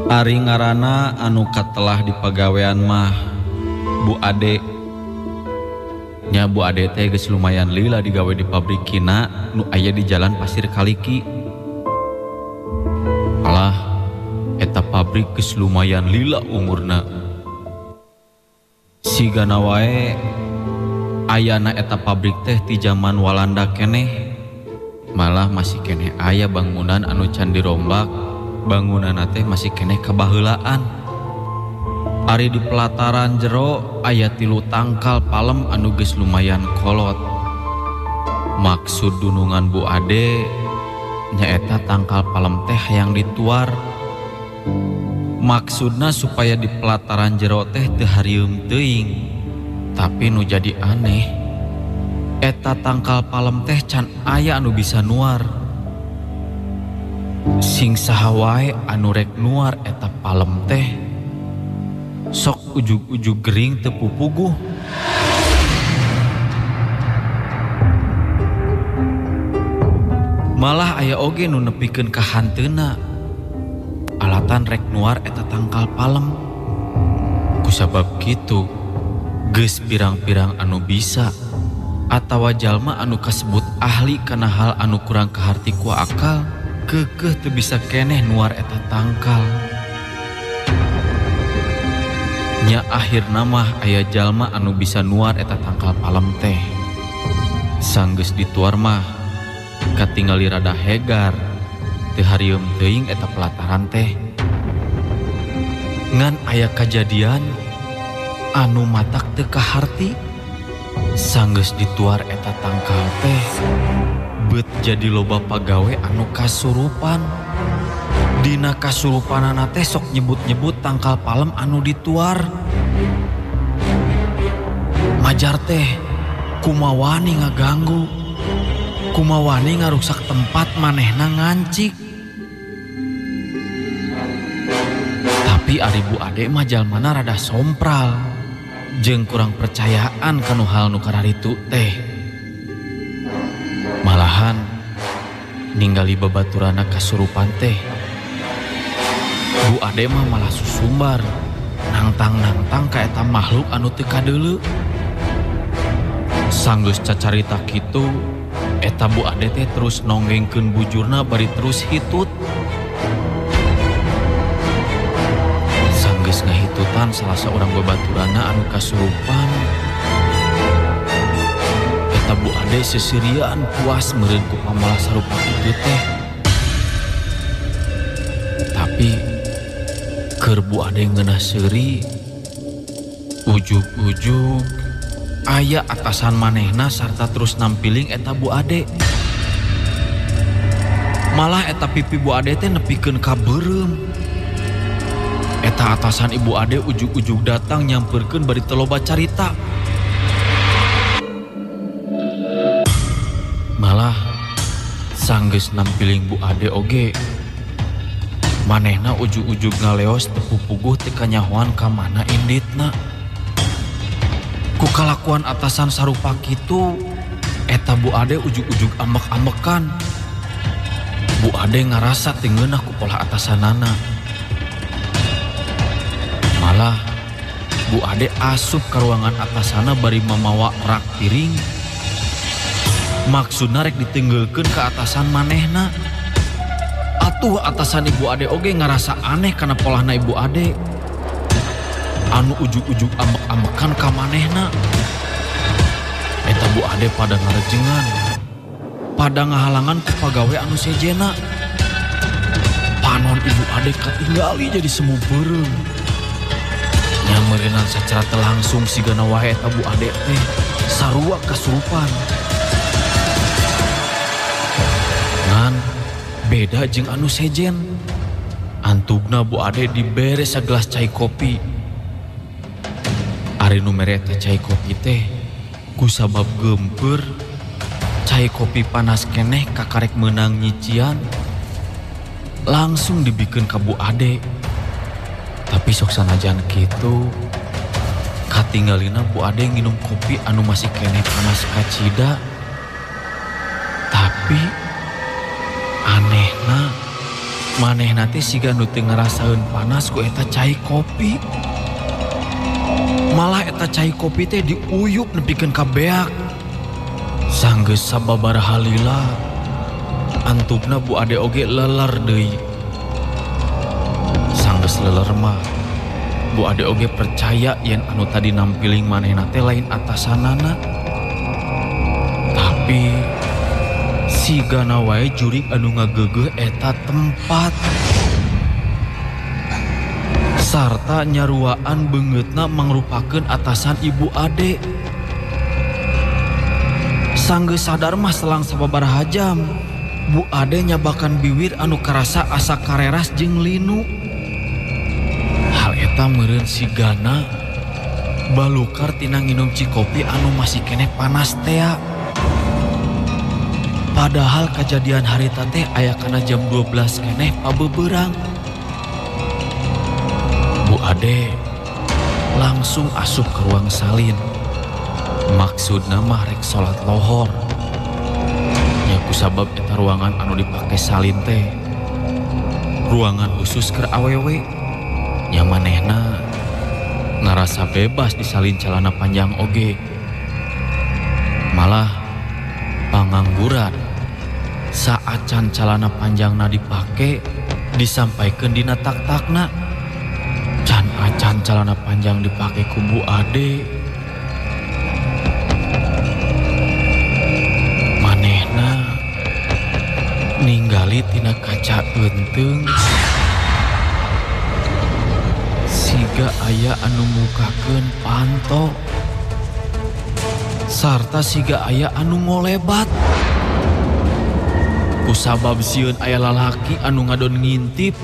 Ari ngaranna anu katelah di pagawean mah Bu Ade. Nya Bu Ade teh geus lumayan lila digawe di pabrik kina nu aya di Jalan Pasir Kaliki. Alah, eta pabrik geus lumayan lila umurna. Sigana wae ayana eta pabrik teh ti zaman Walanda keneh. Malah masih keneh aya bangunan anu can dirombak. Bangunana teh masih keneh kabaheulaan. Ari di pelataran jero aya 3 tangkal palem anu geus lumayan kolot. Maksud dunungan Bu Ade nyaeta tangkal palem teh hayang dituar. Maksudna supaya di pelataran jero teh teu harieum teuing. Tapi nu jadi aneh, eta tangkal palem teh can aya anu bisa nuar. Sing saha wae anu rek nuar eta palem teh sok ujug-ujug gering teu pupuguh. Malah aya oge nu nepikeun ka hanteuna alatan rek nuar eta tangkal palem. Kusabab kitu geus pirang-pirang anu bisa atawa jalma anu kasebut ahli kana hal anu kurang kaharti ku akal keukeuh teu bisa keneh nuar eta tangkal. Nya akhirna mah aya jalma anu bisa nuar eta tangkal palem teh. Sanggeus dituar mah katingali rada hegar, teu harieum teuing eta pelataran teh. Ngan aya kajadian anu matak teu kaharti. Sanggeus dituar eta tangkal teh beut jadi loba pagawe anu kasurupan. Dina kasurupanana teh sok nyebut-nyebut tangkal palem anu dituar. Majar teh kumawani ngaganggu, kumawani ngarusak tempat manehna ngancik. Tapi ari Bu Ade mah jalmana rada sompral jeung kurang percayaan kanu hal nu kararitu teh. Malahan ningali babaturana kasurupan teh Bu Ade mah malah susumbar nangtang-nangtang ka eta makhluk anu teu kadeuleu. Sanggeus cacarita kitu eta Bu Ade teh terus nonggengkeun bujurna bari terus hitut. Sanggeus ngahitutan salah seorang babaturana anu kasurupan, eta Bu Ade sesirian puas meureun ku pamalah sarupa kitu teh. Tapi keur Bu Ade ngeunah seuri, ujug-ujug aya atasan manehna sarta terus nampiling eta Bu Ade. Malah eta pipi Bu Ade teh nepikeun ka beureum. Eta atasan Ibu Ade ujug-ujug datang nyampeurkeun bari teu loba carita. Malah sanggeus nampiling Bu Ade oge manehna ujug-ujug ngaleos teu pupuguh teu kanyahoan ka mana inditna. Ku kalakuan atasan sarupa kitu eta Bu Ade ujug-ujug ambek-ambekan. Bu Ade ngarasa teu ngeunah ku pola atasanana. Malah Bu Ade asup ka ruangan atasana bari mamawa rak piring. Maksudna rek ditenggeukeun ka atasan manehna. Atuh atasan Ibu Ade oge ngarasa aneh kana polahna Ibu Ade anu ujug-ujug ambek-ambekan ka manehna. Eta Bu Ade pada ngarejengan, pada ngahalangan ku pagawe anu sejena. Panon Ibu Ade katinggali jadi semu beureum. Nyameureunana sacara teu langsung sigana wae eta Bu Ade teh sarua kasurupan. Ngan beda jeung anu sejen. Antugna Bu Ade dibere sagelas cai kopi. Ari nu mere teh cai kopi teh kusabab gempeur cai kopi panas keneh kakarek meunang nyician langsung dibikeun ka Bu Ade. Tapi sok sanajan kitu katinggalina Bu Ade nginum kopi anu masih keneh panas kacida. Tapi anehna manehna teh siga nu teu ngarasaeun panas ku eta cai kopi. Malah eta cai kopi teh diuyup nepikeun ka beak. Sanggeus sababaraha lila antupna Bu Ade oge leler deui. Sanggeus leler mah Bu Ade oge percaya yen anu tadi nampiling manehna teh lain atasanana. Tapi sigana wae jurig anu ngageugeuh eta tempat. Sarta nyaruaan beungeutna mangrupakeun atasan Ibu Ade. Sanggeus sadar mah selang sababaraha jam, Bu Ade nyabakan bibir anu karasa asa kareras jeung linu. Hal eta meureun sigana balukar tina nginum cikopi anu masih keneh panas tea. Padahal kejadian harita teh aya kana jam 12 keneh pabeberang. Bu Ade langsung asup ke ruang salin. Maksudna mah rek salat lohor. Nya kusabab eta ruangan anu dipake salin teh ruangan khusus keur awewe. Nya manehna ngarasa bebas di salin calana panjang oge. Malah pangangguran saat can calana panjangna dipake disampaikeun dina tak-takna. Can acan calana panjang dipake ku Bu Ade, manehna ninggali tina kaca euteung siga aya anu mukakeun panto sarta siga aya anu ngolebat. Kusabab sieun aya lalaki anu ngadon ngintip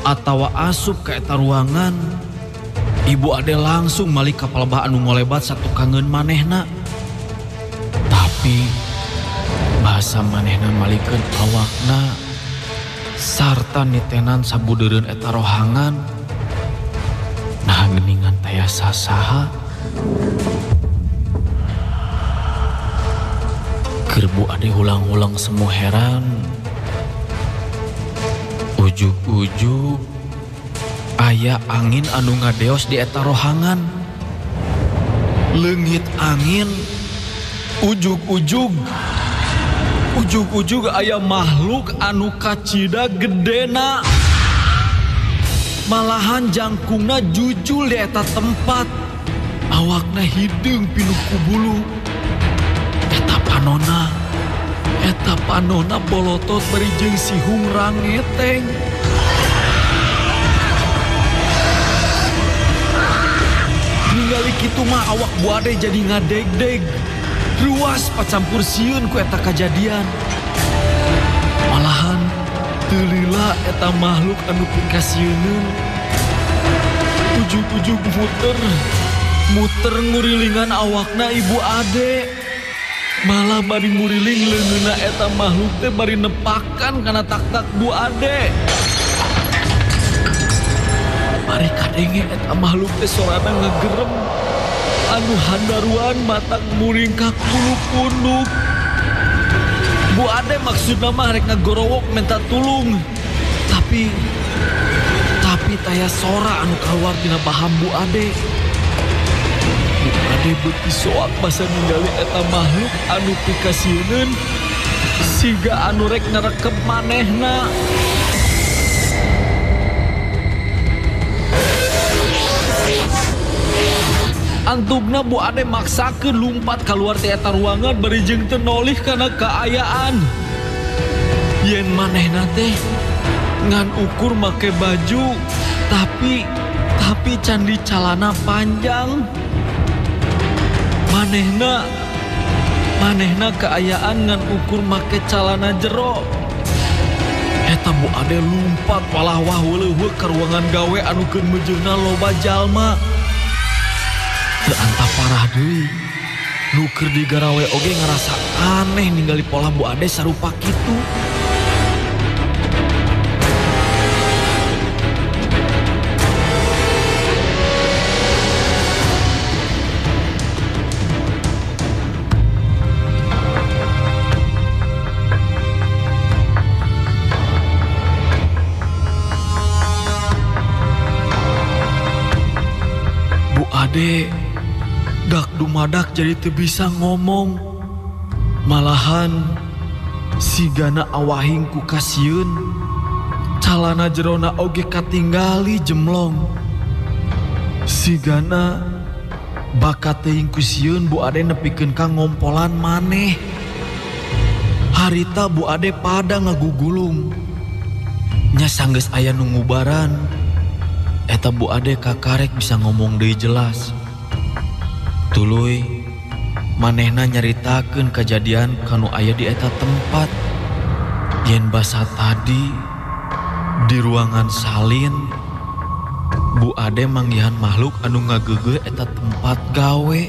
atawa asup ka eta ruangan, Ibu Ade langsung malik ka palebah anu ngolebat satukangeun manehna. Tapi bahasa manehna malikeun awakna sarta nitenan sabudeureun eta rohangan. Nah geuningan tayasa saha? Keur Bu Ade ulang-ulang semu heran. Ujug-ujug aya angin anu ngadeos di eta rohangan. Leungit angin, ujug-ujug aya makhluk anu kacida gedena. Malahan jangkungna jujul di eta tempat. Awakna hideung pinuh ku bulu. Eta panona bolotot bari jeung sihung rangeteng. Ningali kitu mah awak Bu Ade jadi ngadeg-deg. Ruas pacampur sieun ku eta kajadian. Malahan teu lila eta makhluk anu pikasieun. Ujug-ujug muter ngurilingan awakna Ibu Ade. Malah bari nguriling leungeunna eta makhluk teh bari nepakan kana tak-tak Bu Ade. Bari kadenge eta makhluk teh sorana ngegerem anu handaruan matak muringkak bulu punduk. Bu Ade maksudna mah rek ngagorowok minta tulung. Tapi taya sora anu kaluar tina baham Bu Ade. Bu Ade beuki soak basa ninggali eta makhluk anu pikasieun siga anu rek ngarekep manehna. Antugna Bu Ade maksakeun lumpat kaluar ti eta ruangan bari jeung teu nolih kana kaayaan. Yen manehna teh ngan ukur make baju tapi candi calana panjang. Manehna kaayaan ngan ukur make calana jero. Eta Bu Ade lumpat walawah weuleuh ka ruangan gawe anu keun meujeuhna loba jalma. Teu anta parah deui. Nu keur digarawe oge ngarasa aneh ningali pola Bu Ade sarupa kitu. Ade dak dumadak jadi teu bisa ngomong. Malahan sigana awahing ku kasieun, calana jerona oge katinggali jemlong. Sigana bakat teuing ku sieun Bu Ade nepikeun ka ngompolan maneh. Harita Bu Ade pada ngagugulung. Nya sanggeus aya nu ngubaran, eta Bu Ade kakarek bisa ngomong deui jelas. Tuluy manehna nyaritakeun kejadian kanu aya di eta tempat. Yen basa tadi di ruangan salin Bu Ade manggihan makhluk anu ngageugeuh eta tempat gawe.